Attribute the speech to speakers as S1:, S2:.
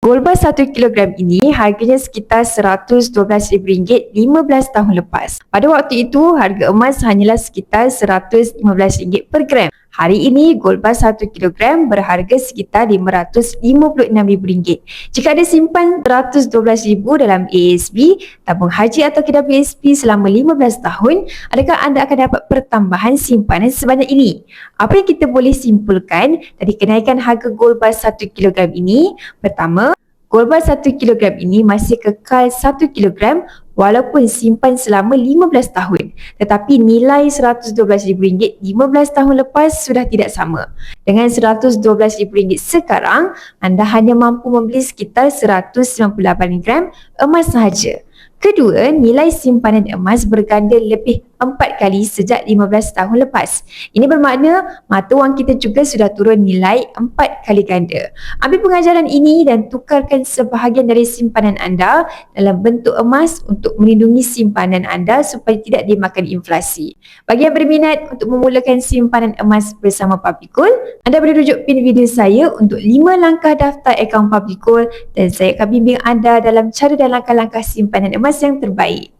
S1: Gold bar 1 kilogram ini harganya sekitar RM112,000 15 tahun lepas. Pada waktu itu, harga emas hanyalah sekitar RM115 per gram. Hari ini, gold bar 1 kilogram berharga sekitar RM556,000. Jika ada simpan RM112,000 dalam ASB, tabung haji atau KWSP selama 15 tahun, adakah anda akan dapat pertambahan simpanan sebanyak ini? Apa yang kita boleh simpulkan dari kenaikan harga gold bar 1 kilogram ini? Pertama, gold bar 1 kilogram ini masih kekal 1 kilogram walaupun simpan selama 15 tahun. Tetapi nilai RM112,000 15 tahun lepas sudah tidak sama. Dengan RM112,000 sekarang, anda hanya mampu membeli sekitar 198 gram emas sahaja. Kedua, nilai simpanan emas berganda lebih 4 kali sejak 15 tahun lepas. Ini bermakna mata wang kita juga sudah turun nilai 4 kali ganda. Ambil pengajaran ini dan tukarkan sebahagian dari simpanan anda dalam bentuk emas untuk melindungi simpanan anda supaya tidak dimakan inflasi. Bagi yang berminat untuk memulakan simpanan emas bersama Public Gold, anda boleh rujuk pin video saya untuk 5 langkah daftar akaun Public Gold dan saya akan bimbing anda dalam cara dan langkah-langkah simpanan emas yang terbaik.